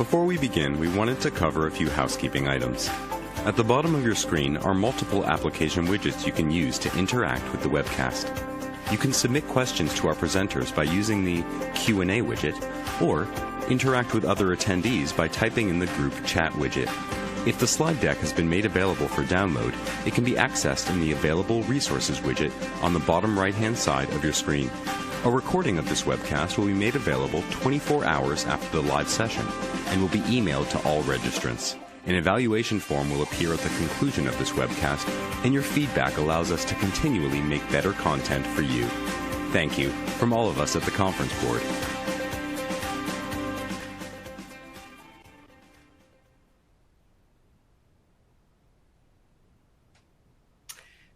Before we begin, we wanted to cover a few housekeeping items. At the bottom of your screen are multiple application widgets you can use to interact with the webcast. You can submit questions to our presenters by using the Q&A widget, or interact with other attendees by typing in the group chat widget. If the slide deck has been made available for download, it can be accessed in the Available Resources widget on the bottom right-hand side of your screen. A recording of this webcast will be made available 24 hours after the live session and will be emailed to all registrants. An evaluation form will appear at the conclusion of this webcast, and your feedback allows us to continually make better content for you. Thank you from all of us at the Conference Board.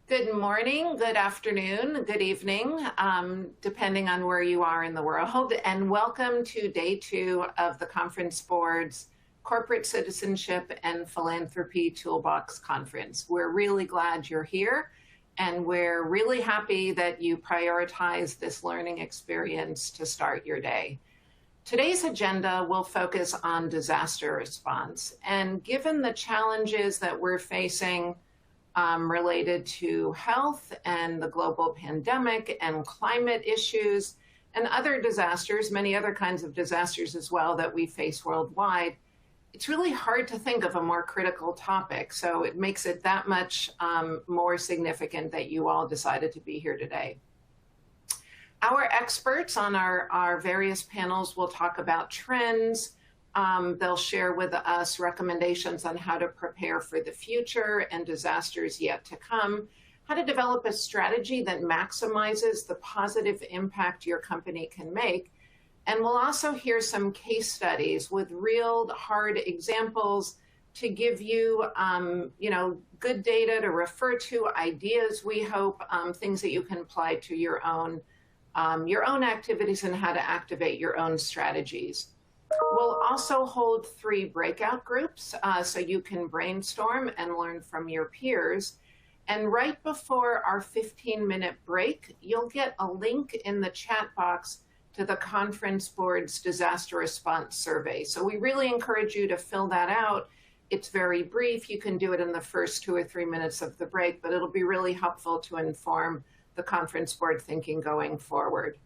Good morning, good afternoon, good evening, depending on where you are in the world, and welcome to Day 2 of the Conference Board's Corporate Citizenship and Philanthropy Toolbox Conference. We're really glad you're here, and we're really happy that you prioritize this learning experience to start your day. Today's agenda will focus on disaster response, and given the challenges that we're facing related to health and the global pandemic and climate issues and other disasters, many other kinds of disasters as well that we face worldwide, it's really hard to think of a more critical topic. So it makes it that much more significant that you all decided to be here today. Our experts on our various panels will talk about trends. They'll share with us recommendations on how to prepare for the future and disasters yet to come, how to develop a strategy that maximizes the positive impact your company can make. And we'll also hear some case studies with real hard examples to give you, good data to refer to, ideas, we hope, things that you can apply to your own activities and how to activate your own strategies. We'll also hold 3 breakout groups so you can brainstorm and learn from your peers. And right before our 15-minute break, you'll get a link in the chat box to the Conference Board's disaster response survey. So we really encourage you to fill that out. It's very brief. You can do it in the first 2 or 3 minutes of the break, but it'll be really helpful to inform the Conference Board thinking going forward.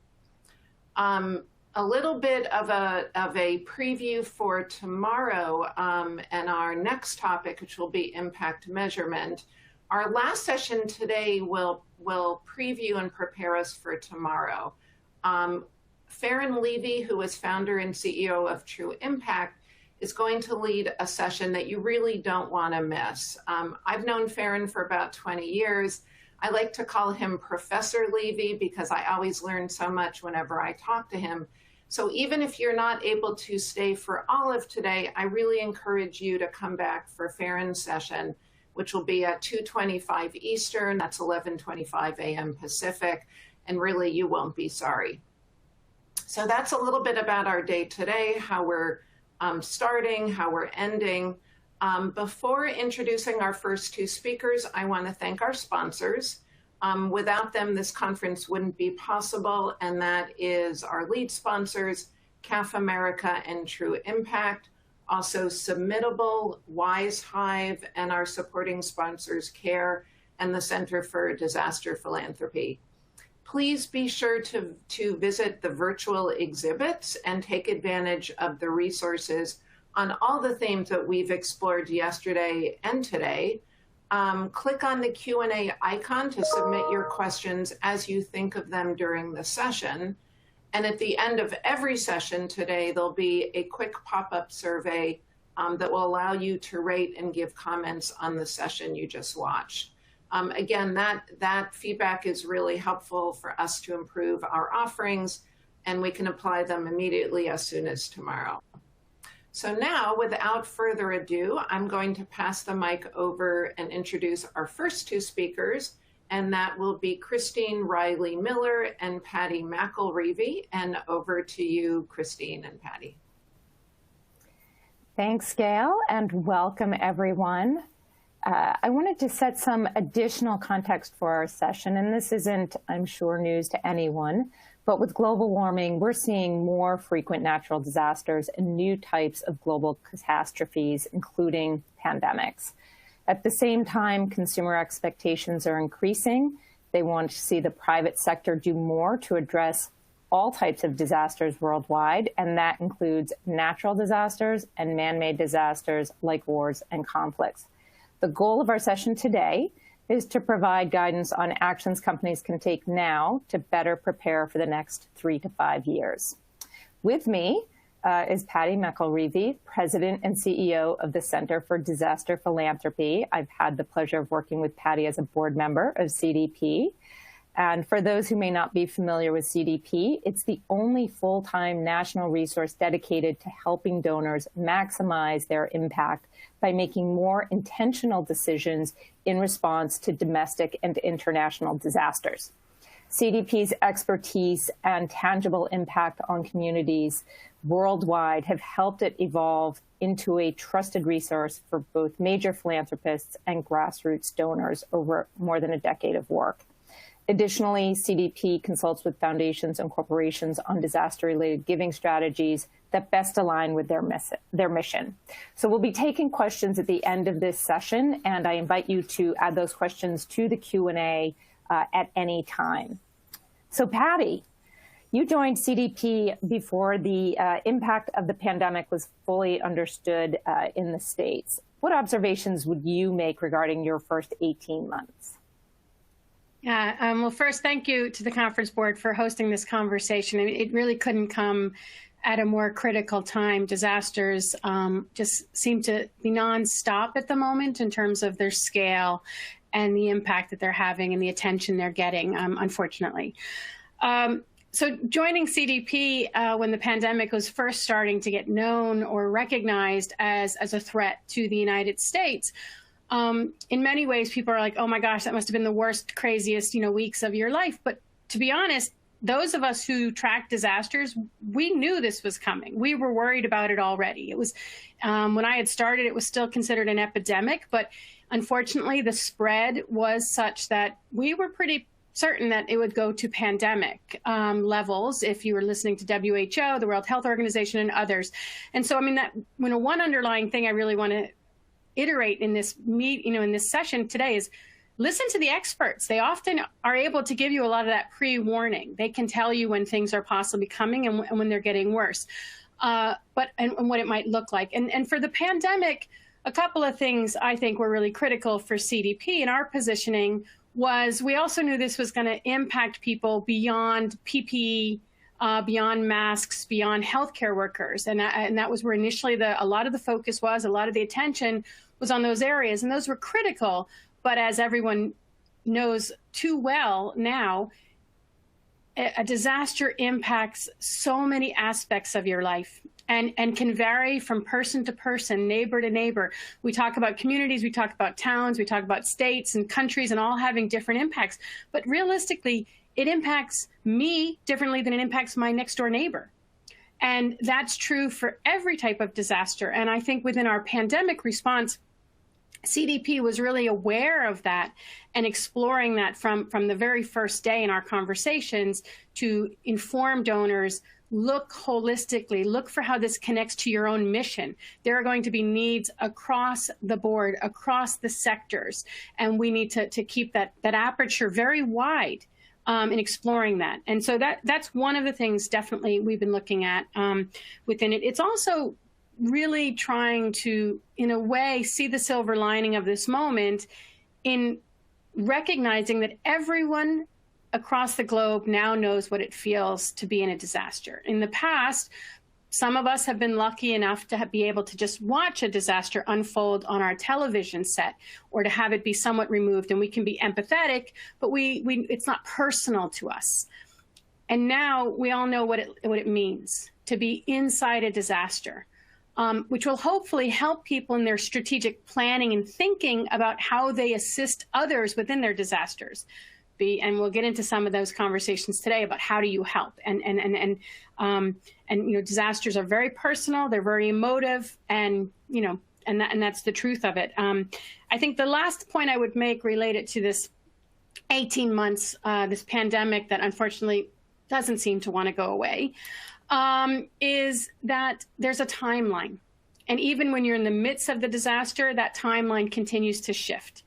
A little bit of a preview for tomorrow and our next topic, which will be impact measurement. Our last session today will preview and prepare us for tomorrow. Farron Levy, who is founder and CEO of True Impact, is going to lead a session that you really don't want to miss. I've known Farron for about 20 years. I like to call him Professor Levy because I always learn so much whenever I talk to him. So even if you're not able to stay for all of today, I really encourage you to come back for Farron's session, which will be at 2:25 Eastern, that's 11:25 a.m. Pacific, and really you won't be sorry. So that's a little bit about our day today, how we're starting, how we're ending. Before introducing our first 2 speakers, I want to thank our sponsors. Without them, this conference wouldn't be possible, and that is our lead sponsors, CAF America and True Impact, also Submittable, Wise Hive, and our supporting sponsors, CARE and the Center for Disaster Philanthropy. Please be sure to visit the virtual exhibits and take advantage of the resources on all the themes that we've explored yesterday and today. Click on the Q&A icon to submit your questions as you think of them during the session. And at the end of every session today, there'll be a quick pop-up survey that will allow you to rate and give comments on the session you just watched. Again, that feedback is really helpful for us to improve our offerings, and we can apply them immediately as soon as tomorrow. So now, without further ado, I'm going to pass the mic over and introduce our first 2 speakers, and that will be Christine Riley Miller and Patty McIlreavy. And over to you, Christine and Patty. Thanks, Gail, and welcome everyone. I wanted to set some additional context for our session, and this isn't, I'm sure, news to anyone, But with global warming, we're seeing more frequent natural disasters and new types of global catastrophes, including pandemics. At the same time, consumer expectations are increasing. They want to see the private sector do more to address all types of disasters worldwide, and that includes natural disasters and man-made disasters like wars and conflicts. The goal of our session today is to provide guidance on actions companies can take now to better prepare for the next 3 to 5 years. With me is Patty McIlreavy, President and CEO of the Center for Disaster Philanthropy. I've had the pleasure of working with Patty as a board member of CDP. And for those who may not be familiar with CDP, it's the only full-time national resource dedicated to helping donors maximize their impact by making more intentional decisions in response to domestic and international disasters. CDP's expertise and tangible impact on communities worldwide have helped it evolve into a trusted resource for both major philanthropists and grassroots donors over more than a decade of work. Additionally, CDP consults with foundations and corporations on disaster-related giving strategies that best align with their mission. So we'll be taking questions at the end of this session, and I invite you to add those questions to the Q&A at any time. So Patty, you joined CDP before the impact of the pandemic was fully understood in the States. What observations would you make regarding your first 18 months? Yeah, well, first, thank you to the Conference Board for hosting this conversation. It really couldn't come at a more critical time. Disasters just seem to be nonstop at the moment in terms of their scale and the impact that they're having and the attention they're getting, unfortunately. So joining CDP when the pandemic was first starting to get known or recognized as a threat to the United States, in many ways, people are like, oh my gosh, that must have been the worst, craziest, weeks of your life. But to be honest, those of us who track disasters, we knew this was coming. We were worried about it already. It was, when I had started, it was still considered an epidemic. But unfortunately, the spread was such that we were pretty certain that it would go to pandemic levels if you were listening to WHO, the World Health Organization, and others. And so, I mean, that one underlying thing I really want to iterate in this in this session today is listen to the experts. They often are able to give you a lot of that pre-warning. They can tell you when things are possibly coming and when they're getting worse, and what it might look like. And for the pandemic, a couple of things I think were really critical for CDP and our positioning was we also knew this was going to impact people beyond PPE, beyond masks, beyond healthcare workers. And that was where initially a lot of the focus was, a lot of the attention was on those areas. And those were critical. But as everyone knows too well now, a disaster impacts so many aspects of your life and can vary from person to person, neighbor to neighbor. We talk about communities, we talk about towns, we talk about states and countries and all having different impacts. But realistically, it impacts me differently than it impacts my next door neighbor. And that's true for every type of disaster. And I think within our pandemic response, CDP was really aware of that and exploring that from the very first day in our conversations to inform donors, look holistically, look for how this connects to your own mission. There are going to be needs across the board, across the sectors, and we need to keep that aperture very wide in exploring that. And so that's one of the things definitely we've been looking at within it. It's also really trying to, in a way, see the silver lining of this moment in recognizing that everyone across the globe now knows what it feels to be in a disaster. In the past, some of us have been lucky enough to be able to just watch a disaster unfold on our television set or to have it be somewhat removed, and we can be empathetic, but it's not personal to us. And now we all know what it means to be inside a disaster. Which will hopefully help people in their strategic planning and thinking about how they assist others within their disasters. And we'll get into some of those conversations today about how do you help. And disasters are very personal, they're very emotive, and that's the truth of it. I think the last point I would make related to this 18 months, this pandemic that unfortunately doesn't seem to want to go away, is that there's a timeline. And even when you're in the midst of the disaster, that timeline continues to shift.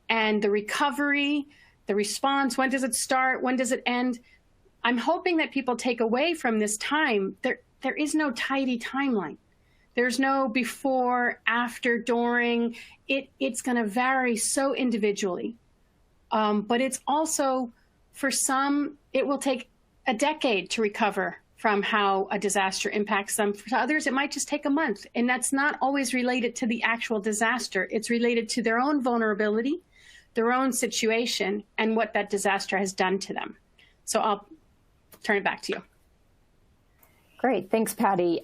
And the recovery, the response, when does it start? When does it end? I'm hoping that people take away from this time, there is no tidy timeline. There's no before, after, during. It's going to vary so individually. But it's also, for some, it will take a decade to recover from how a disaster impacts them. For others, it might just take a month. And that's not always related to the actual disaster. It's related to their own vulnerability, their own situation, and what that disaster has done to them. So I'll turn it back to you. Great. Thanks, Patty.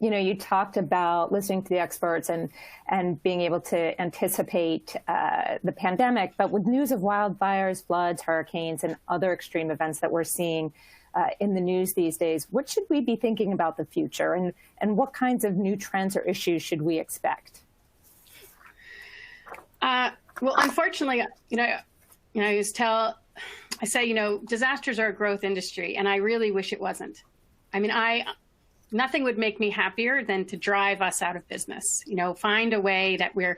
You talked about listening to the experts and being able to anticipate the pandemic, but with news of wildfires, floods, hurricanes, and other extreme events that we're seeing in the news these days, what should we be thinking about the future, and what kinds of new trends or issues should we expect? Well, unfortunately, I say, disasters are a growth industry, and I really wish it wasn't. I mean, nothing would make me happier than to drive us out of business, find a way that we're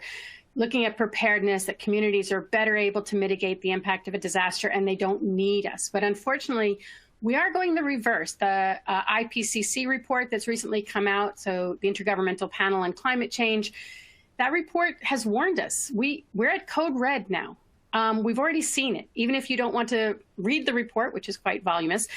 looking at preparedness, that communities are better able to mitigate the impact of a disaster and they don't need us. But unfortunately, we are going the reverse. The IPCC report that's recently come out, so the Intergovernmental Panel on Climate Change, that report has warned us. We're at code red now. We've already seen it. Even if you don't want to read the report, which is quite voluminous,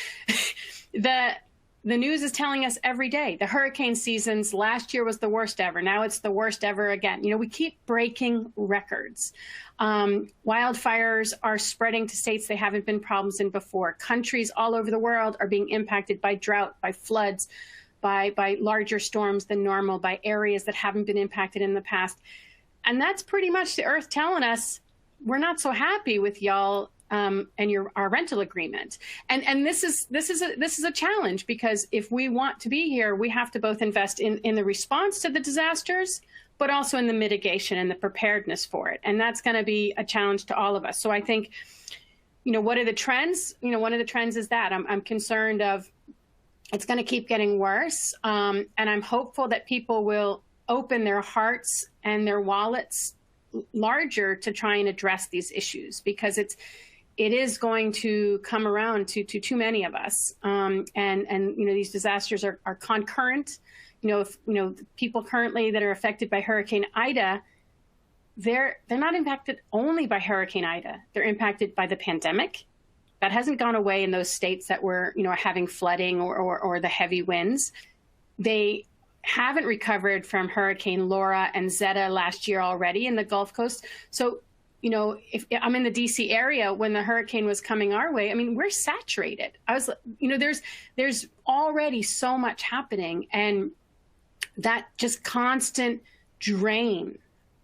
the news is telling us every day. The hurricane seasons last year was the worst ever. Now it's the worst ever again. We keep breaking records. Wildfires are spreading to states they haven't been problems in before. Countries all over the world are being impacted by drought, by floods, by larger storms than normal, by areas that haven't been impacted in the past. And that's pretty much the earth telling us, we're not so happy with y'all and our rental agreement. And this is a challenge, because if we want to be here, we have to both invest in the response to the disasters, but also in the mitigation and the preparedness for it. And that's going to be a challenge to all of us. So I think, what are the trends? One of the trends is that I'm concerned of it's going to keep getting worse. And I'm hopeful that people will open their hearts and their wallets larger to try and address these issues, because it is going to come around to too many of us. And these disasters are concurrent. People currently that are affected by Hurricane Ida, they're not impacted only by Hurricane Ida. They're impacted by the pandemic. That hasn't gone away in those states that were, having flooding or the heavy winds. They haven't recovered from Hurricane Laura and Zeta last year already in the Gulf Coast. So, if I'm in the DC area when the hurricane was coming our way, we're saturated. There's already so much happening, and that just constant drain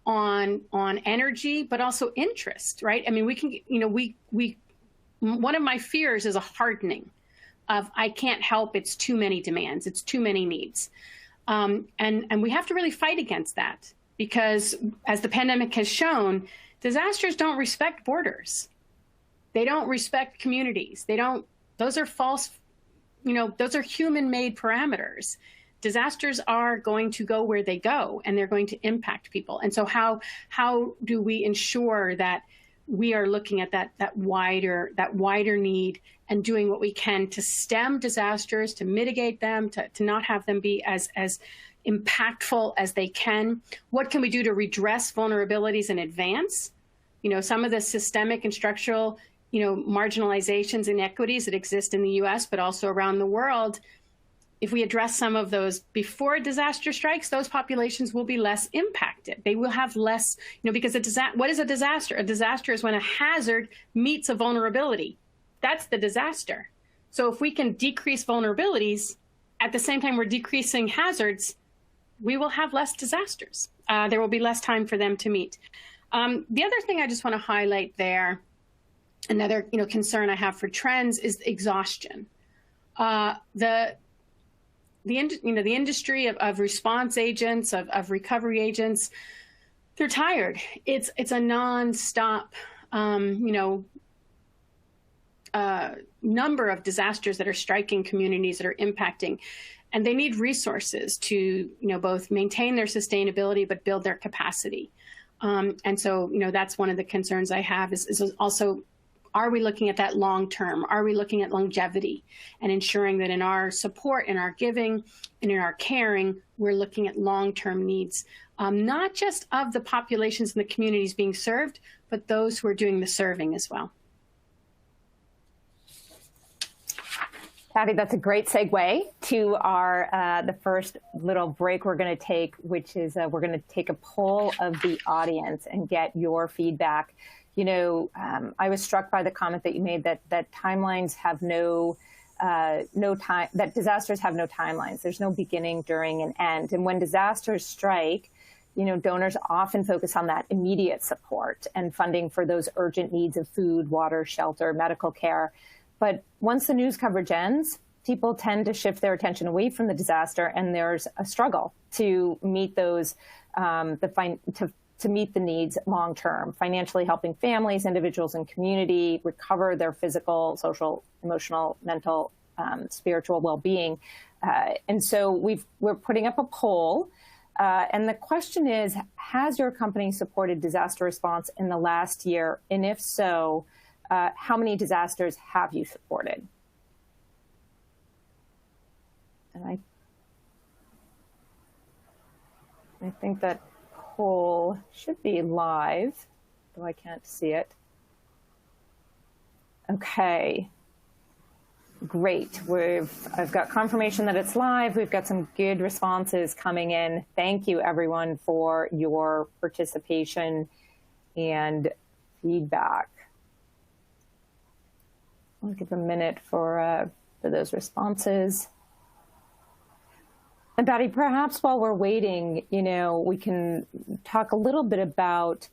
on energy, but also interest, right? We can, one of my fears is a hardening of, I can't help, it's too many demands, it's too many needs. And we have to really fight against that, because as the pandemic has shown, disasters don't respect borders. They don't respect communities. Those are false, those are human-made parameters. Disasters are going to go where they go, and they're going to impact people. And so how do we ensure that we are looking at that wider need and doing what we can to stem disasters, to mitigate them, to not have them be as impactful as they can? What can we do to redress vulnerabilities in advance? Some of the systemic and structural, marginalizations and inequities that exist in the US, but also around the world, if we address some of those before a disaster strikes, those populations will be less impacted. They will have less, because what is a disaster? A disaster is when a hazard meets a vulnerability. That's the disaster. So if we can decrease vulnerabilities, at the same time we're decreasing hazards, we will have less disasters. There will be less time for them to meet. The other thing I just want to highlight there, another concern I have for trends, is exhaustion. The industry of response agents, of recovery agents, they're tired. It's a nonstop, number of disasters that are striking communities, that are impacting, and they need resources to, both maintain their sustainability but build their capacity. And so, that's one of the concerns I have is also, are we looking at that long term? Are we looking at longevity and ensuring that in our support, in our giving, and in our caring, we're looking at long-term needs, not just of the populations and the communities being served, but those who are doing the serving as well. Patty, that's a great segue to our the first little break we're going to take, which is we're going to take a poll of the audience and get your feedback. I was struck by the comment that you made that timelines have no time, that disasters have no timelines. There's no beginning, during, and end. And when disasters strike, donors often focus on that immediate support and funding for those urgent needs of food, water, shelter, medical care. But once the news coverage ends, people tend to shift their attention away from the disaster, and there's a struggle to meet those, to meet the needs long term, financially helping families, individuals, and community recover their physical, social, emotional, mental, spiritual well-being. And so we're putting up a poll, and the question is, has your company supported disaster response in the last year? And if so, how many disasters have you supported? And I think that poll should be live, though I can't see it. Okay, great. I've got confirmation that it's live. We've got some good responses coming in. Thank you, everyone, for your participation and feedback. I'll give a minute for those responses. And Patty, perhaps while we're waiting, we can talk a little bit about,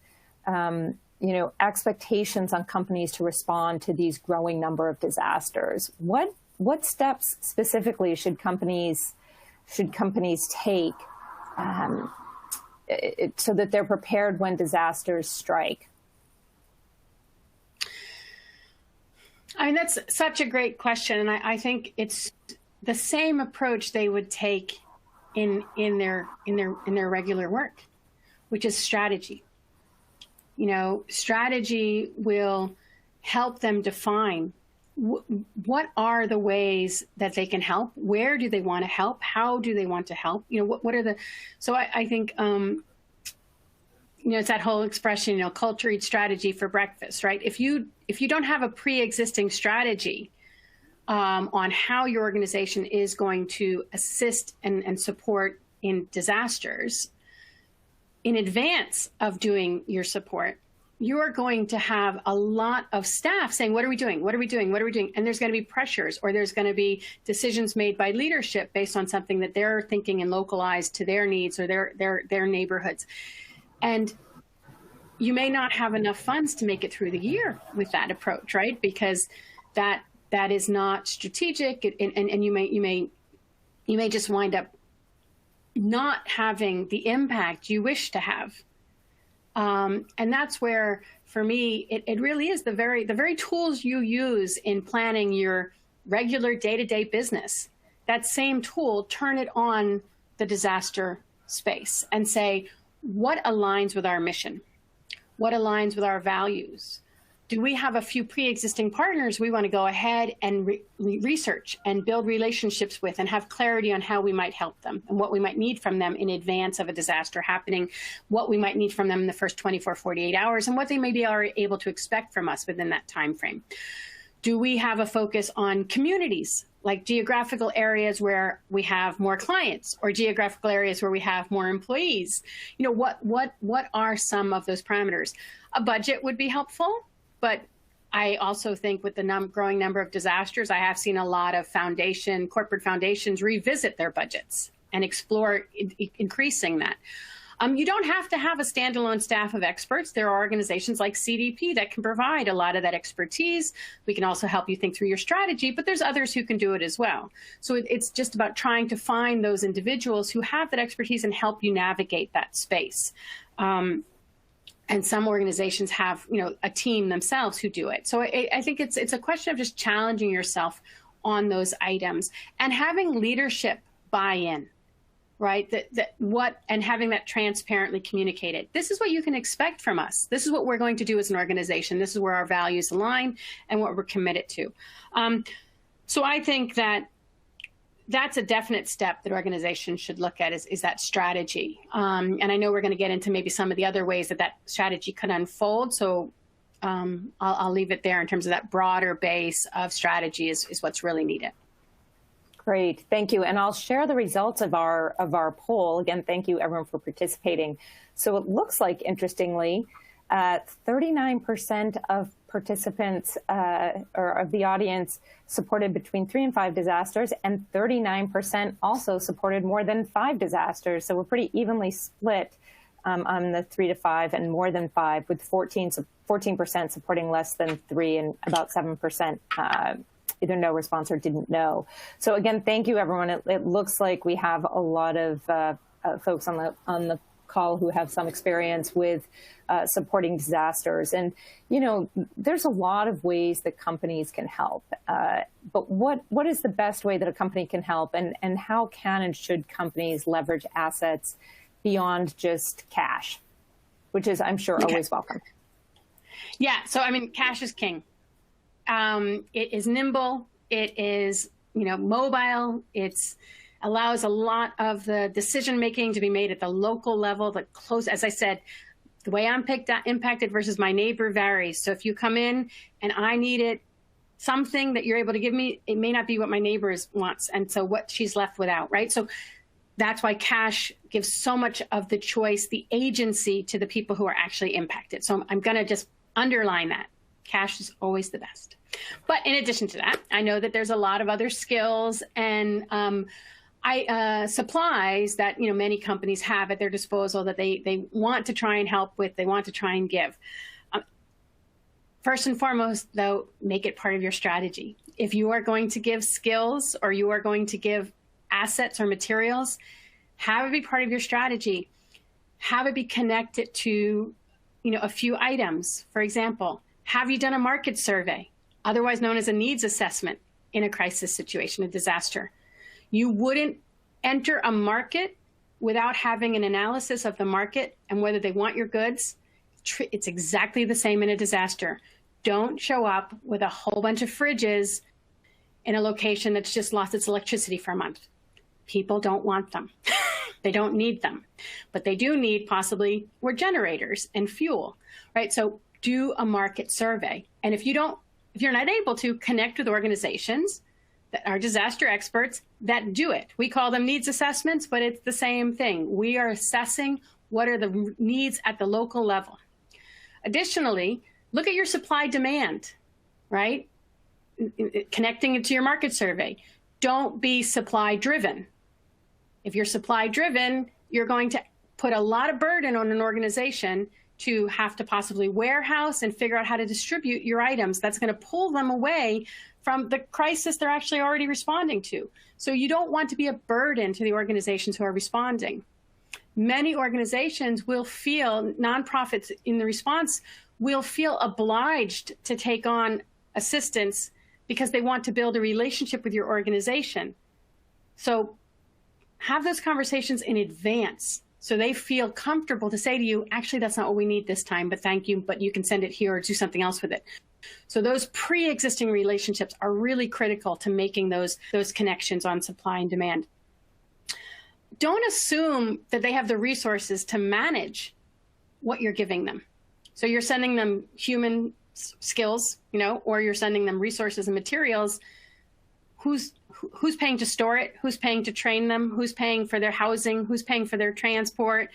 expectations on companies to respond to these growing number of disasters. What steps specifically should companies take so that they're prepared when disasters strike? I mean, that's such a great question. And I think it's the same approach they would take in their regular work, which is strategy. Strategy will help them define what are the ways that they can help, where do they want to help, how do they want to help, what are the, so I think, it's that whole expression, culture eats strategy for breakfast, right? If you don't have a pre-existing strategy on how your organization is going to assist and support in disasters in advance of doing your support, you are going to have a lot of staff saying, what are we doing? What are we doing? What are we doing? And there's going to be pressures, or there's going to be decisions made by leadership based on something that they're thinking and localized to their needs or their neighborhoods. And you may not have enough funds to make it through the year with that approach, right? Because that is not strategic, and you may just wind up not having the impact you wish to have. And that's where, for me, it really is the very tools you use in planning your regular day-to-day business. That same tool, turn it on the disaster space and say, what aligns with our mission? What aligns with our values? Do we have a few pre-existing partners we want to go ahead and research and build relationships with and have clarity on how we might help them and what we might need from them in advance of a disaster happening, what we might need from them in the first 24, 48 hours, and what they may be able to expect from us within that time frame? Do we have a focus on communities, like geographical areas where we have more clients or geographical areas where we have more employees? What are some of those parameters? A budget would be helpful. But I also think with the growing number of disasters, I have seen a lot of corporate foundations revisit their budgets and explore increasing that. You don't have to have a standalone staff of experts. There are organizations like CDP that can provide a lot of that expertise. We can also help you think through your strategy, but there's others who can do it as well. So it's just about trying to find those individuals who have that expertise and help you navigate that space. And some organizations have, a team themselves who do it. So I think it's a question of just challenging yourself on those items and having leadership buy-in, right? And having that transparently communicated. This is what you can expect from us. This is what we're going to do as an organization. This is where our values align and what we're committed to. So I think that's a definite step that organizations should look at is that strategy. And I know we're going to get into maybe some of the other ways that strategy could unfold. So I'll leave it there in terms of that broader base of strategy is what's really needed. Great, thank you. And I'll share the results of our poll. Again, thank you everyone for participating. So it looks like, interestingly, 39% of participants or of the audience supported between 3 and 5 disasters, and 39% also supported more than 5 disasters. So we're pretty evenly split on the 3 to 5 and more than 5, with 14% supporting less than 3 and about 7% either no response or didn't know. So again, thank you everyone. It looks like we have a lot of folks on the call who have some experience with supporting disasters. And, there's a lot of ways that companies can help. But what is the best way that a company can help, and how can and should companies leverage assets beyond just cash, which is, I'm sure, always welcome? Yeah. So, cash is king. It is nimble. It is, mobile. It's allows a lot of the decision-making to be made at the local level, as I said, the way I'm impacted versus my neighbor varies. So if you come in and I needed something that you're able to give me, it may not be what my neighbor wants. And so what she's left without, right? So that's why cash gives so much of the choice, the agency to the people who are actually impacted. So I'm going to just underline that. Cash is always the best. But in addition to that, I know that there's a lot of other skills and supplies that many companies have at their disposal that they want to try and help with, they want to try and give. First and foremost, though, make it part of your strategy. If you are going to give skills or you are going to give assets or materials, have it be part of your strategy. Have it be connected to a few items. For example, have you done a market survey, otherwise known as a needs assessment in a crisis situation, a disaster? You wouldn't enter a market without having an analysis of the market and whether they want your goods. It's exactly the same in a disaster. Don't show up with a whole bunch of fridges in a location that's just lost its electricity for a month. People don't want them. They don't need them. But they do need possibly more generators and fuel, right? So do a market survey. And if you're not able to, connect with organizations that are disaster experts that do it. We call them needs assessments, but it's the same thing. We are assessing what are the needs at the local level. Additionally, look at your supply demand, right? Connecting it to your market survey. Don't be supply driven. If you're supply driven, you're going to put a lot of burden on an organization to have to possibly warehouse and figure out how to distribute your items. That's going to pull them away from the crisis they're actually already responding to. So you don't want to be a burden to the organizations who are responding. Many organizations will feel, nonprofits in the response will feel obliged to take on assistance because they want to build a relationship with your organization. So have those conversations in advance so they feel comfortable to say to you, actually, that's not what we need this time, but thank you, but you can send it here or do something else with it. So those pre-existing relationships are really critical to making those connections on supply and demand. Don't assume that they have the resources to manage what you're giving them. So you're sending them human skills, or you're sending them resources and materials. Who's paying to store it? Who's paying to train them? Who's paying for their housing? Who's paying for their transport?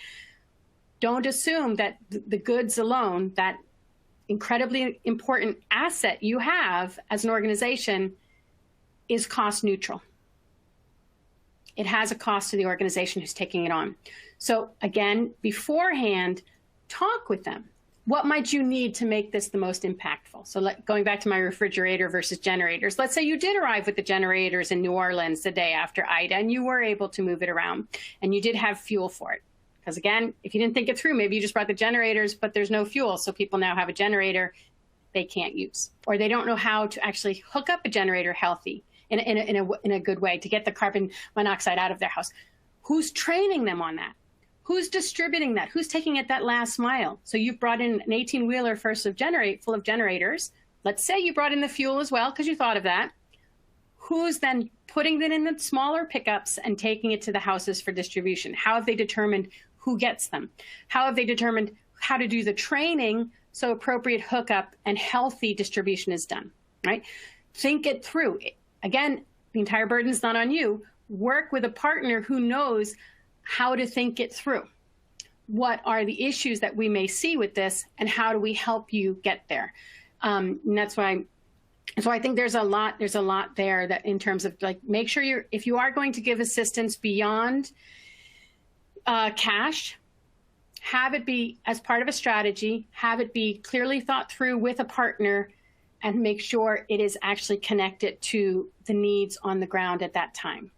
Don't assume that the goods alone, that incredibly important asset you have as an organization, is cost neutral. It has a cost to the organization who's taking it on. So again, beforehand, talk with them. What might you need to make this the most impactful? So going back to my refrigerator versus generators, let's say you did arrive with the generators in New Orleans the day after Ida, and you were able to move it around, and you did have fuel for it, Because again, if you didn't think it through, maybe you just brought the generators, but there's no fuel. So people now have a generator they can't use, or they don't know how to actually hook up a generator healthy in a good way to get the carbon monoxide out of their house. Who's training them on that? Who's distributing that? Who's taking it that last mile? So you've brought in an 18-wheeler full of generators. Let's say you brought in the fuel as well because you thought of that. Who's then putting it in the smaller pickups and taking it to the houses for distribution? How have they determined who gets them? How have they determined how to do the training so appropriate hookup and healthy distribution is done, right? Think it through. Again, the entire burden's not on you. Work with a partner who knows how to think it through. What are the issues that we may see with this, and how do we help you get there? And that's why. So I think there's a lot there that in terms of like, make sure if you are going to give assistance beyond cash, have it be as part of a strategy, have it be clearly thought through with a partner, and make sure it is actually connected to the needs on the ground at that time.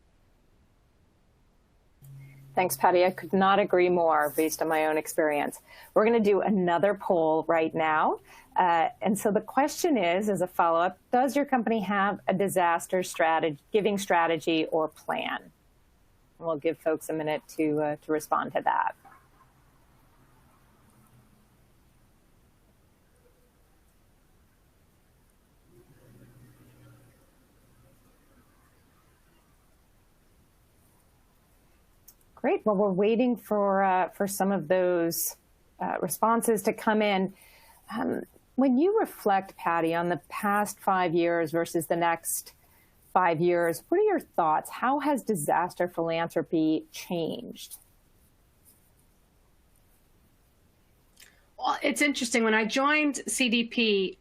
Thanks, Patty. I could not agree more based on my own experience. We're going to do another poll right now. And so the question is, as a follow-up, does your company have a disaster giving strategy or plan? And we'll give folks a minute to respond to that. Great. Well, we're waiting for some of those responses to come in. When you reflect, Patty, on the past 5 years versus the next 5 years, what are your thoughts? How has disaster philanthropy changed? Well, it's interesting. When I joined CDP,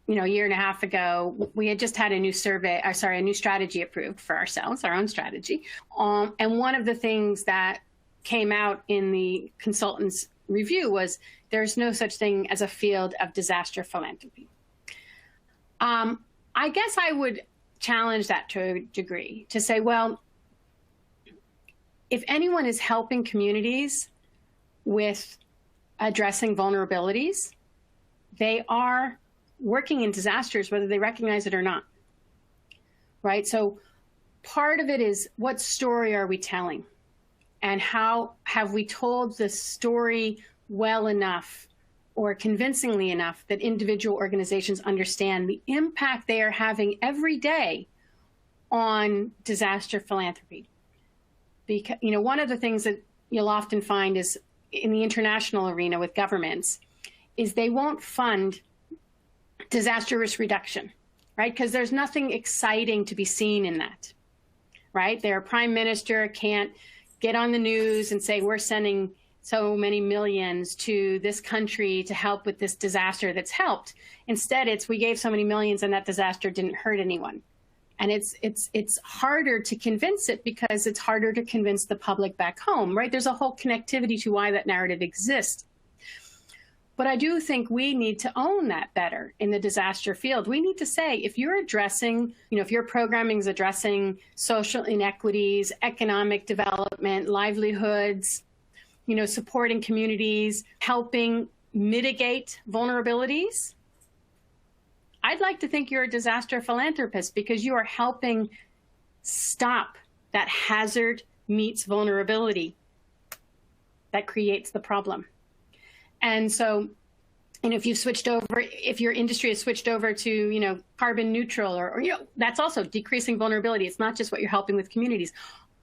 a year and a half ago, we had just had a new strategy approved for ourselves, our own strategy. And one of the things that came out in the consultant's review was there's no such thing as a field of disaster philanthropy. I guess I would challenge that to a degree to say, well, if anyone is helping communities with addressing vulnerabilities, they are working in disasters, whether they recognize it or not, right? So part of it is, what story are we telling? And how have we told the story well enough or convincingly enough that individual organizations understand the impact they are having every day on disaster philanthropy? Because, one of the things that you'll often find is in the international arena with governments is they won't fund disaster risk reduction, right? Because there's nothing exciting to be seen in that, right? Their prime minister can't get on the news and say, we're sending so many millions to this country to help with this disaster that's helped. Instead, it's we gave so many millions and that disaster didn't hurt anyone. And it's harder to convince it because it's harder to convince the public back home, right? There's a whole connectivity to why that narrative exists. But I do think we need to own that better in the disaster field. We need to say, if you're addressing, if your programming is addressing social inequities, economic development, livelihoods, supporting communities, helping mitigate vulnerabilities, I'd like to think you're a disaster philanthropist because you are helping stop that hazard meets vulnerability that creates the problem. And so, if your industry has switched over to, carbon neutral or that's also decreasing vulnerability. It's not just what you're helping with communities.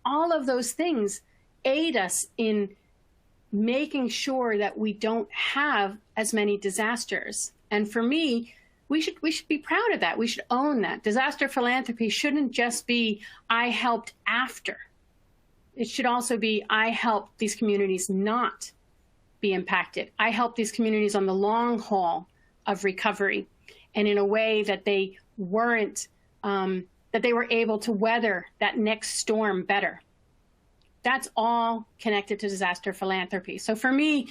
All of those things aid us in making sure that we don't have as many disasters. And for me, we should be proud of that. We should own that. Disaster philanthropy shouldn't just be, I helped after. It should also be, I helped these communities not be impacted. I help these communities on the long haul of recovery, and in a way that they weren't, that they were able to weather that next storm better. That's all connected to disaster philanthropy. So for me,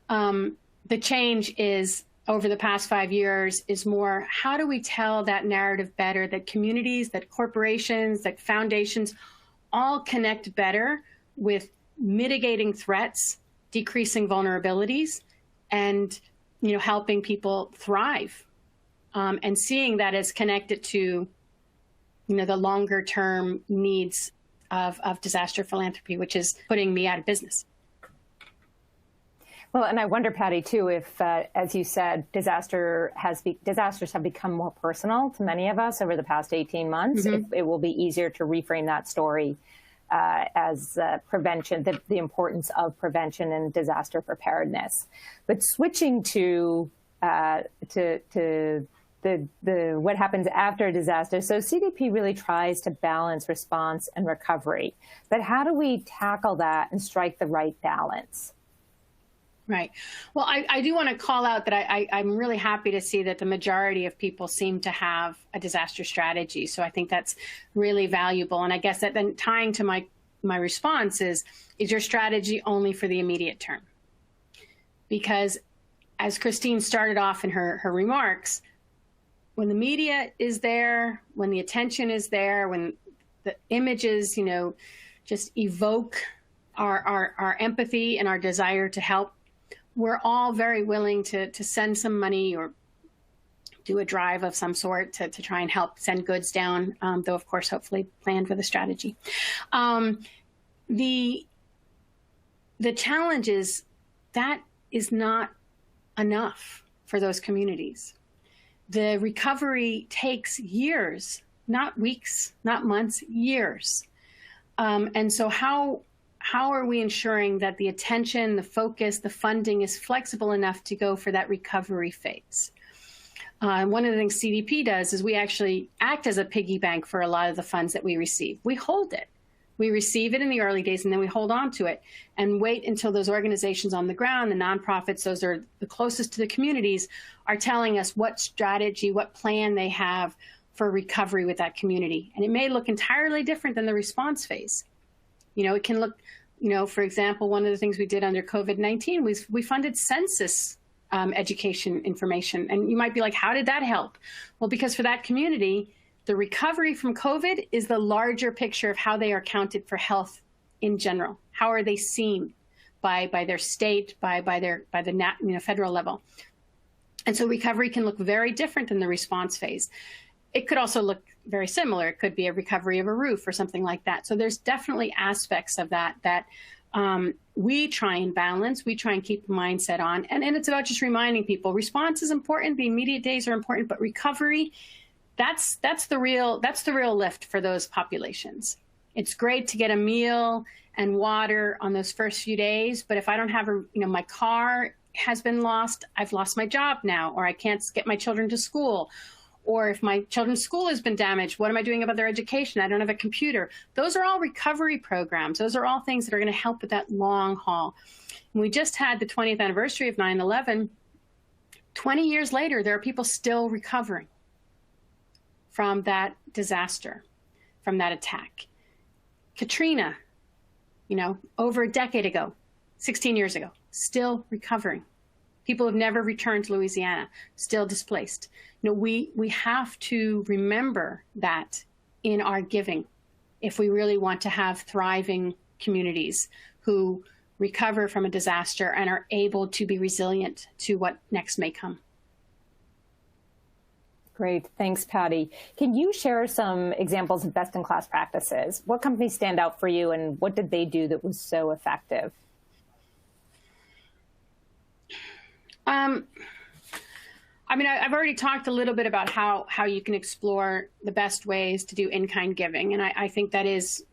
the change is over the past 5 years is more, how do we tell that narrative better, that communities, that corporations, that foundations all connect better with mitigating threats, decreasing vulnerabilities, and helping people thrive, and seeing that as connected to the longer term needs of disaster philanthropy, which is putting me out of business. Well, and I wonder, Patty, too, if, as you said, disasters have become more personal to many of us over the past 18 months. Mm-hmm. It will be easier to reframe that story as prevention, the importance of prevention and disaster preparedness. But switching to what happens after a disaster. So CDP really tries to balance response and recovery. But how do we tackle that and strike the right balance? Right. Well, I do want to call out that I'm really happy to see that the majority of people seem to have a disaster strategy. So I think that's really valuable. And I guess that then tying to my response is your strategy only for the immediate term? Because as Christine started off in her remarks, when the media is there, when the attention is there, when the images, just evoke our empathy and our desire to help, we're all very willing to send some money or do a drive of some sort to try and help send goods down, though, of course, hopefully planned with a strategy. The challenge is that is not enough for those communities. The recovery takes years, not weeks, not months, years. And so how are we ensuring that the attention, the focus, the funding is flexible enough to go for that recovery phase? One of the things CDP does is we actually act as a piggy bank for a lot of the funds that we receive. We hold it. We receive it in the early days, and then we hold on to it and wait until those organizations on the ground, the nonprofits, those are the closest to the communities, are telling us what strategy, what plan they have for recovery with that community. And it may look entirely different than the response phase. It can look, for example, one of the things we did under COVID-19 was we funded census education information. And you might be like, how did that help? Well, because for that community, the recovery from COVID is the larger picture of how they are counted for health in general. How are they seen by their state, by the federal level? And so recovery can look very different than the response phase. It could also look very similar. It could be a recovery of a roof or something like that. So there's definitely aspects of that we try and balance. We try and keep the mindset on. And it's about just reminding people response is important. The immediate days are important, but recovery, that's the real lift for those populations. It's great to get a meal and water on those first few days, but if I don't have my car has been lost, I've lost my job now, or I can't get my children to school, or if my children's school has been damaged, what am I doing about their education? I don't have a computer. Those are all recovery programs. Those are all things that are going to help with that long haul. And we just had the 20th anniversary of 9/11. 20 years later, there are people still recovering from that disaster, from that attack. Katrina, over a decade ago, 16 years ago, still recovering. People have never returned to Louisiana, still displaced. We have to remember that in our giving if we really want to have thriving communities who recover from a disaster and are able to be resilient to what next may come. Great. Thanks, Patty. Can you share some examples of best-in-class practices? What companies stand out for you, and what did they do that was so effective? I've already talked a little bit about how you can explore the best ways to do in-kind giving. And I think that is,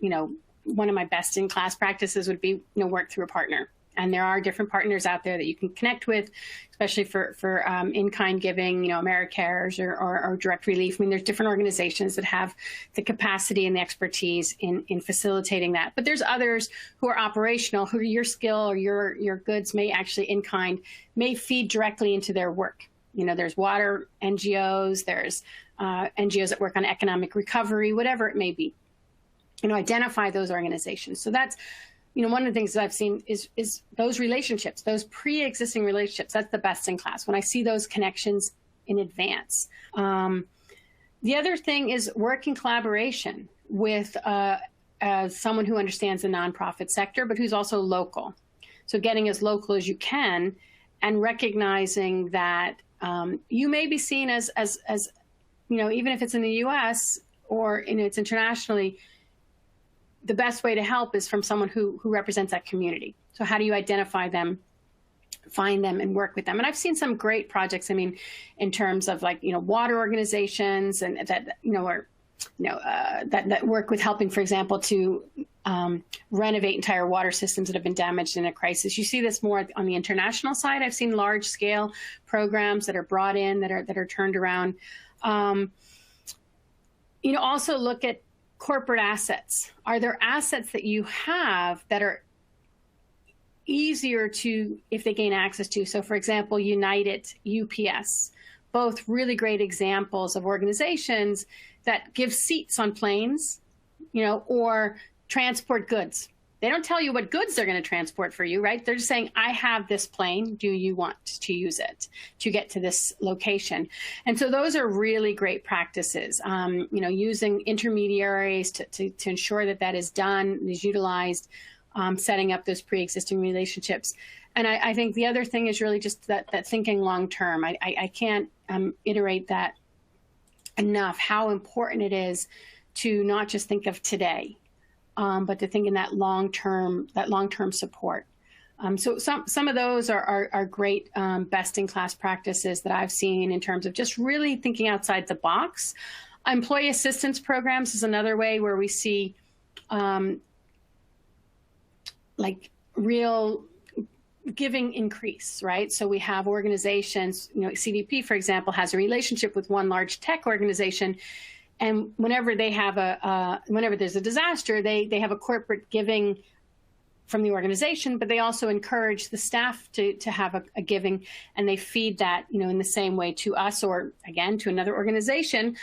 one of my best-in-class practices would be, work through a partner. And there are different partners out there that you can connect with, especially for in-kind giving, AmeriCares or Direct Relief. There's different organizations that have the capacity and the expertise in facilitating that. But there's others who are operational, who your skill or your goods may actually in-kind, may feed directly into their work. There's water NGOs, there's NGOs that work on economic recovery, whatever it may be. Identify those organizations. So that's, one of the things that I've seen is those relationships, those pre-existing relationships. That's the best in class. When I see those connections in advance. The other thing is work in collaboration with as someone who understands the nonprofit sector, but who's also local. So getting as local as you can and recognizing that you may be seen as even if it's in the US or it's internationally, the best way to help is from someone who represents that community. So how do you identify them, find them, and work with them? And I've seen some great projects, in terms of water organizations and that work with helping, for example, to renovate entire water systems that have been damaged in a crisis. You see this more on the international side. I've seen large scale programs that are brought in that are turned around. Also look at corporate assets. Are there assets that you have that are easier to, if they gain access to? So for example, United, UPS, both really great examples of organizations that give seats on planes, or transport goods. They don't tell you what goods they're going to transport for you, right? They're just saying, I have this plane. Do you want to use it to get to this location? And so those are really great practices, using intermediaries to ensure that is done, is utilized, setting up those pre-existing relationships. And I think the other thing is really just that thinking long-term. I can't iterate that enough, how important it is to not just think of today, but to think in that long-term support. So some of those are great best-in-class practices that I've seen in terms of just really thinking outside the box. Employee assistance programs is another way where we see real giving increase, right? So we have organizations, CDP, for example, has a relationship with one large tech organization. And whenever they have whenever there's a disaster, they have a corporate giving from the organization, but they also encourage the staff to have a giving, and they feed that, in the same way to us or again to another organization.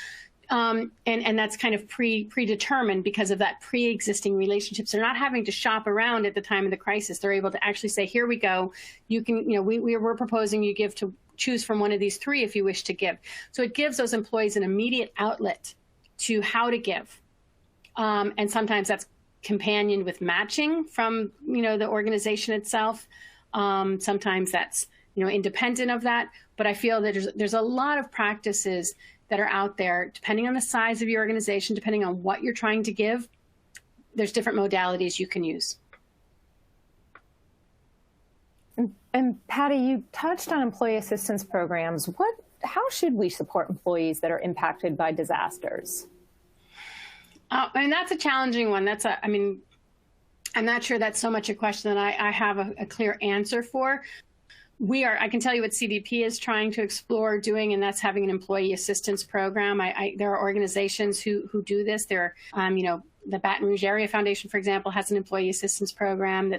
And that's kind of predetermined because of that pre-existing relationships. They're not having to shop around at the time of the crisis. They're able to actually say, here we go. You can, we're proposing you give to choose from one of these three if you wish to give. So it gives those employees an immediate outlet to how to give. And sometimes that's companioned with matching from, the organization itself. Sometimes that's, independent of that. But I feel that there's a lot of practices that are out there, depending on the size of your organization, depending on what you're trying to give, there's different modalities you can use. And Patty, you touched on employee assistance programs. How should we support employees that are impacted by disasters? That's a challenging one. I'm not sure that's so much a question that I have a clear answer for. I can tell you what CDP is trying to explore doing, and that's having an employee assistance program. There are organizations who do this. The Baton Rouge Area Foundation, for example, has an employee assistance program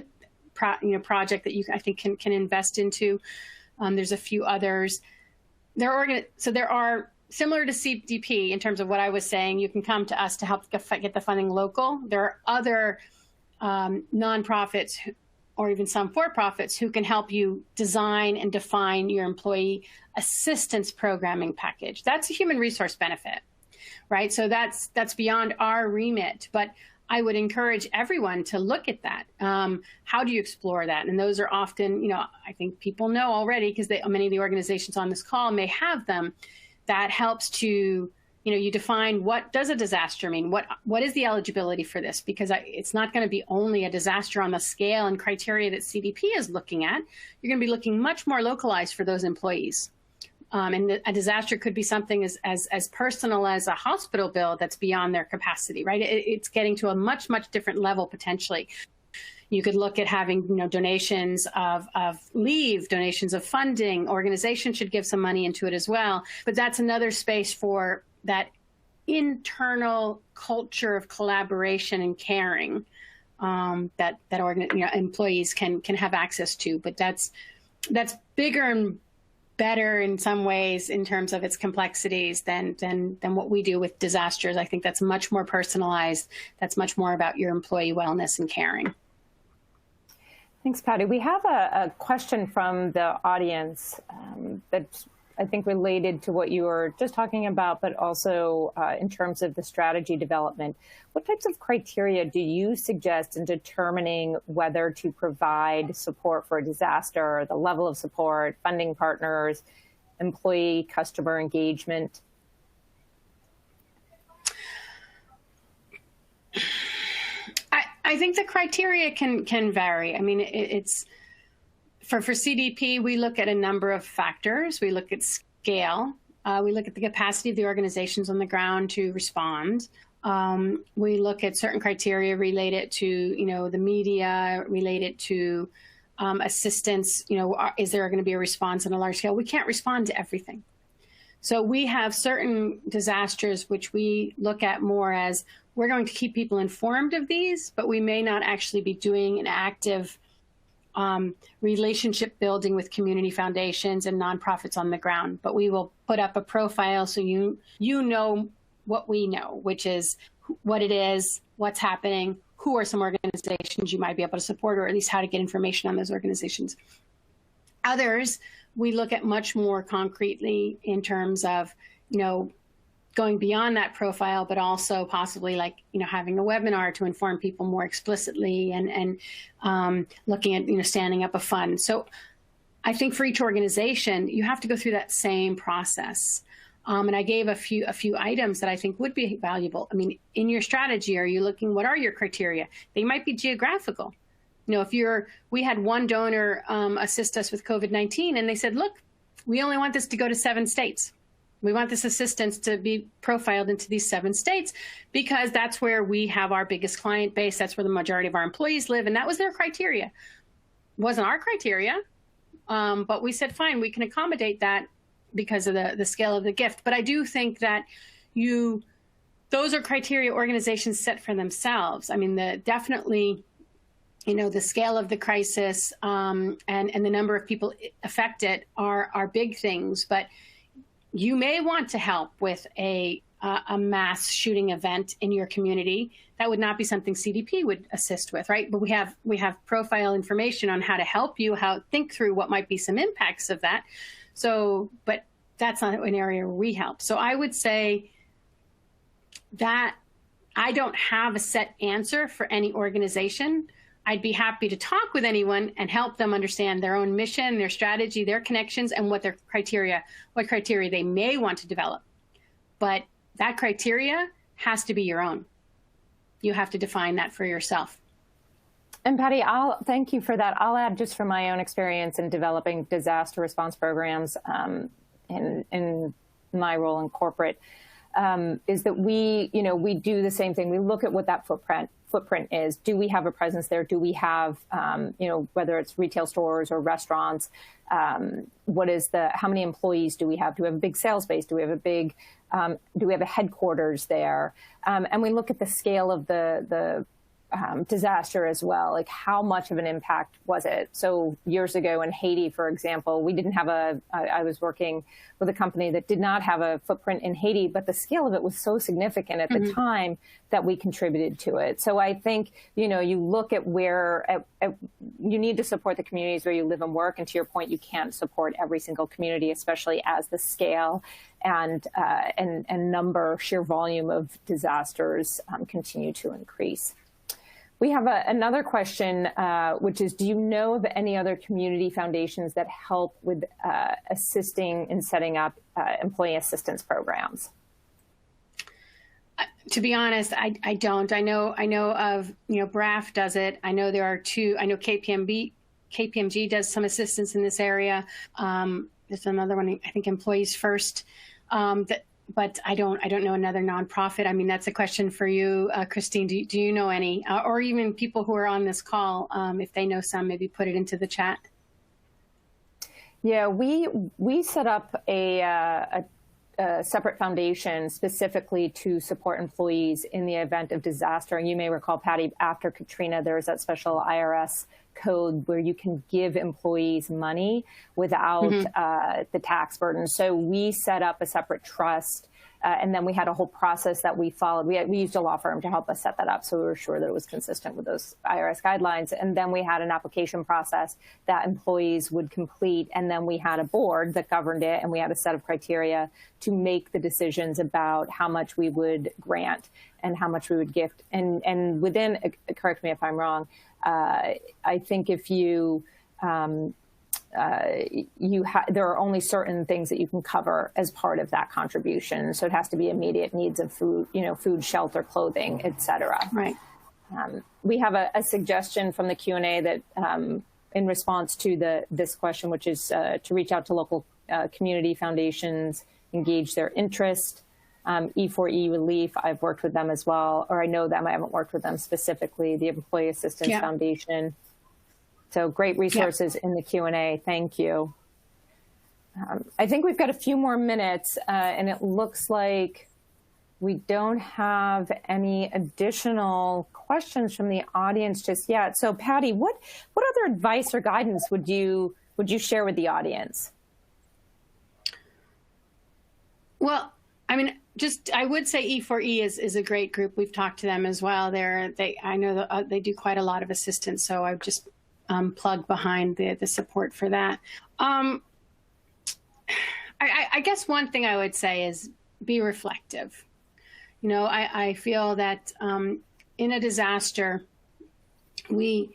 project that I think can invest into. There's a few others. There are, similar to CDP in terms of what I was saying, you can come to us to help get the funding local. There are other nonprofits or even some for-profits who can help you design and define your employee assistance programming package. That's a human resource benefit, right? So that's beyond our remit, but I would encourage everyone to look at that. How do you explore that? And those are often, I think people know already because many of the organizations on this call may have them. That helps to, you define what does a disaster mean? What is the eligibility for this? Because it's not going to be only a disaster on the scale and criteria that CDP is looking at. You're going to be looking much more localized for those employees. And a disaster could be something as personal as a hospital bill that's beyond their capacity, right? It's getting to a much different level potentially. You could look at having, donations of leave, donations of funding. Organizations should give some money into it as well. But that's another space for that internal culture of collaboration and caring that employees can have access to. But that's bigger and better in some ways in terms of its complexities than what we do with disasters. I think that's much more personalized. That's much more about your employee wellness and caring. Thanks, Patty. We have a question from the audience that I think, related to what you were just talking about, but also in terms of the strategy development. What types of criteria do you suggest in determining whether to provide support for a disaster, the level of support, funding partners, employee customer engagement? I think the criteria can vary. I mean, it's for CDP, we look at a number of factors. We look at scale. We look at the capacity of the organizations on the ground to respond. We look at certain criteria related to, the media, related to assistance. Is there going to be a response on a large scale? We can't respond to everything. So we have certain disasters which we look at more as we're going to keep people informed of these, but we may not actually be doing an active relationship building with community foundations and nonprofits on the ground. But we will put up a profile so you know what we know, which is what it is, what's happening, who are some organizations you might be able to support, or at least how to get information on those organizations. Others, we look at much more concretely in terms of, going beyond that profile, but also possibly having a webinar to inform people more explicitly and looking at, standing up a fund. So I think for each organization, you have to go through that same process. And I gave a few items that I think would be valuable. I mean, in your strategy, are you looking, what are your criteria? They might be geographical. We had one donor assist us with COVID-19, and they said, look, we only want this to go to 7 states. We want this assistance to be profiled into these 7 states because that's where we have our biggest client base. That's where the majority of our employees live. And that was their criteria. It wasn't our criteria, but we said, fine, we can accommodate that because of the scale of the gift. But I do think that those are criteria organizations set for themselves. I mean, definitely, the scale of the crisis and the number of people affected are big things. But you may want to help with a mass shooting event in your community. That would not be something CDP would assist with, right? But we have profile information on how to help you, think through what might be some impacts of that. So, but that's not an area where we help. So I would say that I don't have a set answer for any organization. I'd be happy to talk with anyone and help them understand their own mission, their strategy, their connections, and what criteria they may want to develop. But that criteria has to be your own. You have to define that for yourself. And Patty, thank you for that. I'll add, just from my own experience in developing disaster response programs in my role in corporate, is that we do the same thing. We look at what that footprint is. Do we have a presence there? Do we have, whether it's retail stores or restaurants, how many employees do we have? Do we have a big sales base? Do we have a headquarters there? And we look at the scale of the disaster as well. Like, how much of an impact was it? So years ago in Haiti, for example, we didn't have I was working with a company that did not have a footprint in Haiti, but the scale of it was so significant at the time that we contributed to it. So I think, you look at where you need to support the communities where you live and work. And to your point, you can't support every single community, especially as the scale and sheer volume of disasters continue to increase. We have another question, which is, do you know of any other community foundations that help with assisting in setting up employee assistance programs? To be honest, I don't. I know of, BRAF does it. I know there are 2. I know KPMG does some assistance in this area. There's another one, I think Employees First, but I don't know another nonprofit. I mean, that's a question for you, Christine. Do you know any, or even people who are on this call, if they know some, maybe put it into the chat. Yeah, we set up a separate foundation specifically to support employees in the event of disaster. And you may recall, Patty, after Katrina, there's that special IRS code where you can give employees money without the tax burden. So we set up a separate trust And then we had a whole process that we followed. We used a law firm to help us set that up, so we were sure that it was consistent with those IRS guidelines. And then we had an application process that employees would complete, and then we had a board that governed it, and we had a set of criteria to make the decisions about how much we would grant and how much we would gift. And within, correct me if I'm wrong, I think if you there are only certain things that you can cover as part of that contribution. So it has to be immediate needs of food, food, shelter, clothing, et cetera. Right. We have a suggestion from the Q&A that in response to this question, which is to reach out to local community foundations, engage their interest. E4E Relief, I've worked with them as well, or I know them, I haven't worked with them specifically, the Employee Assistance Foundation. So great resources in the Q&A. Thank you. I think we've got a few more minutes, and it looks like we don't have any additional questions from the audience just yet. So Patty, what other advice or guidance would you share with the audience? Well, I mean, I would say E4E is a great group. We've talked to them as well. I know that they do quite a lot of assistance, so I just plug behind the support for that. I guess one thing I would say is be reflective. I feel that in a disaster, we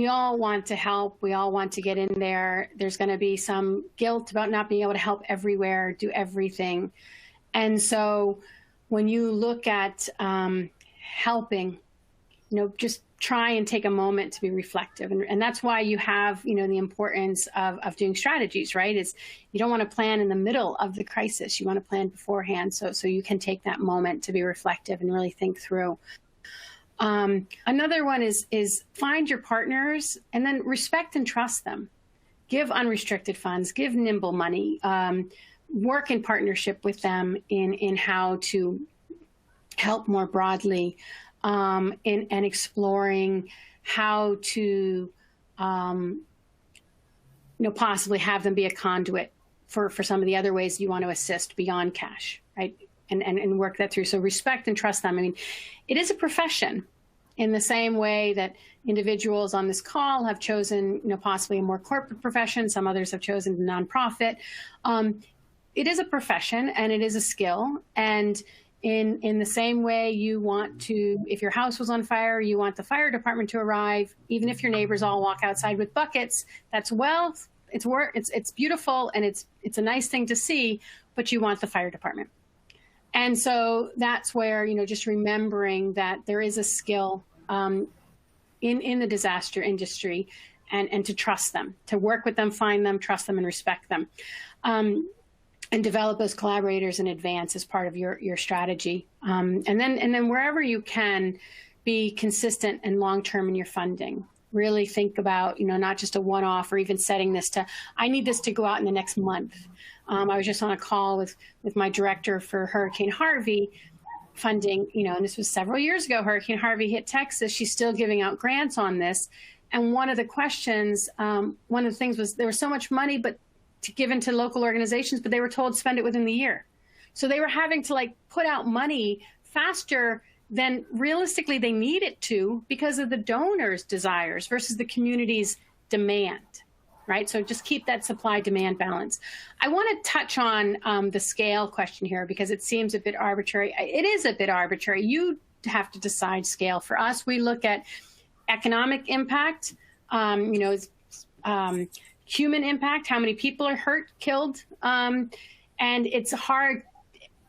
all want to help. We all want to get in there. There's going to be some guilt about not being able to help everywhere, do everything. And so when you look at helping, just try and take a moment to be reflective. And that's why you have, the importance of doing strategies, right? You don't want to plan in the middle of the crisis. You want to plan beforehand so you can take that moment to be reflective and really think through. Another one is find your partners and then respect and trust them. Give unrestricted funds, give nimble money, work in partnership with them in how to help more broadly. And exploring how to, possibly have them be a conduit for some of the other ways you want to assist beyond cash, right? And work that through. So respect and trust them. I mean, it is a profession in the same way that individuals on this call have chosen, possibly a more corporate profession. Some others have chosen nonprofit. It is a profession and it is a skill. And in the same way you want to, if your house was on fire, you want the fire department to arrive, even if your neighbors all walk outside with buckets, that's it's beautiful and it's a nice thing to see, but you want the fire department. And so that's where, just remembering that there is a skill in the disaster industry and to trust them, to work with them, find them, trust them, and respect them. And develop those collaborators in advance as part of your strategy. And then wherever you can, be consistent and long-term in your funding. Really think about, not just a one-off or even setting this to, I need this to go out in the next month. I was just on a call with my director for Hurricane Harvey funding, and this was several years ago. Hurricane Harvey hit Texas. She's still giving out grants on this. And one of the questions, one of the things was there was so much money, but given to local organizations, but they were told spend it within the year. So they were having to put out money faster than realistically they needed to because of the donors' desires versus the community's demand, right? So just keep that supply-demand balance. I want to touch on the scale question here because it seems a bit arbitrary. It is a bit arbitrary. You have to decide scale. For us, we look at economic impact, human impact, how many people are hurt, killed. And it's hard.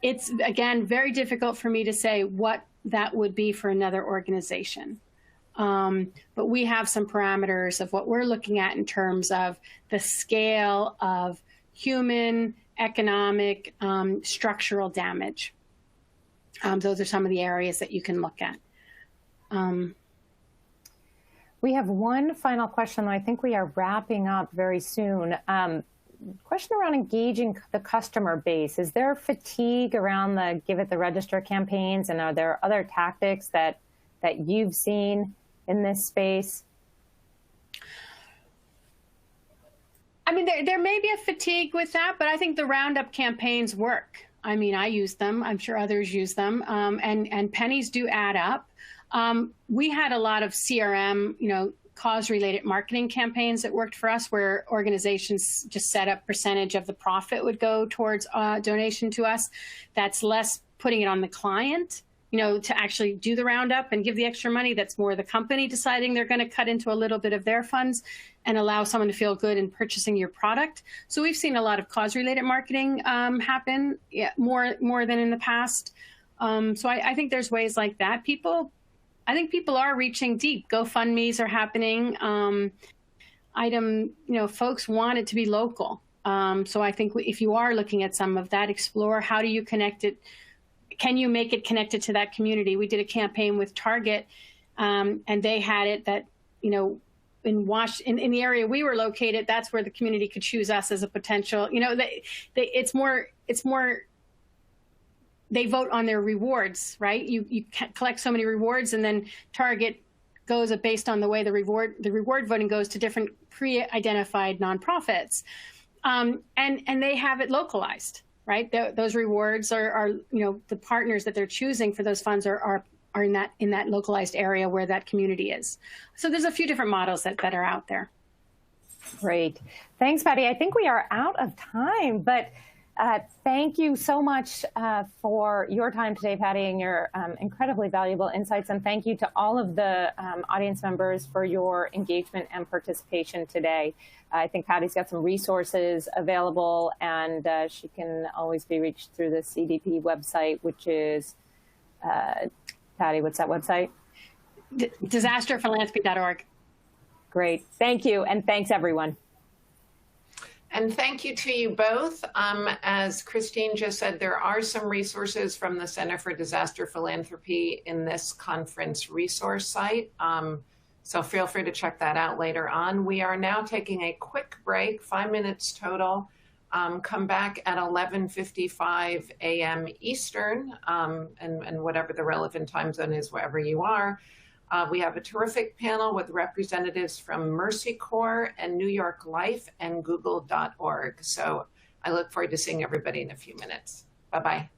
It's, again, very difficult for me to say what that would be for another organization. But we have some parameters of what we're looking at in terms of the scale of human, economic, structural damage. Those are some of the areas that you can look at. We have one final question. I think we are wrapping up very soon. Question around engaging the customer base. Is there fatigue around the Give at the Register campaigns? And are there other tactics that you've seen in this space? I mean, there may be a fatigue with that, but I think the Roundup campaigns work. I mean, I use them. I'm sure others use them. And pennies do add up. We had a lot of CRM, cause-related marketing campaigns that worked for us, where organizations just set up percentage of the profit would go towards donation to us. That's less putting it on the client, to actually do the roundup and give the extra money. That's more the company deciding they're going to cut into a little bit of their funds and allow someone to feel good in purchasing your product. So we've seen a lot of cause-related marketing happen, more than in the past. So I think there's ways like that. I think people are reaching deep. GoFundMes are happening. Folks want it to be local. So I think if you are looking at some of that, explore how do you connect it. Can you make it connected to that community? We did a campaign with Target, and they had it that, in the area we were located, that's where the community could choose us as a potential. It's more. They vote on their rewards, right? You collect so many rewards, and then Target goes based on the way the reward voting goes to different pre-identified nonprofits, and they have it localized. Right, those rewards are the partners that they're choosing for those funds are in that localized area where that community is. So there's a few different models that are out there. Great, thanks, Patty. I think we are out of time, but thank you so much for your time today, Patty, and your incredibly valuable insights. And thank you to all of the audience members for your engagement and participation today. I think Patty's got some resources available, and she can always be reached through the CDP website, which is, Patty, what's that website? Disasterphilanthropy.org. Great. Thank you. And thanks, everyone. And thank you to you both. As Christine just said, there are some resources from the Center for Disaster Philanthropy in this conference resource site. So feel free to check that out later on. We are now taking a quick break, 5 minutes total. Come back at 11:55 a.m. Eastern, and whatever the relevant time zone is, wherever you are. We have a terrific panel with representatives from Mercy Corps and New York Life and Google.org. So I look forward to seeing everybody in a few minutes. Bye-bye.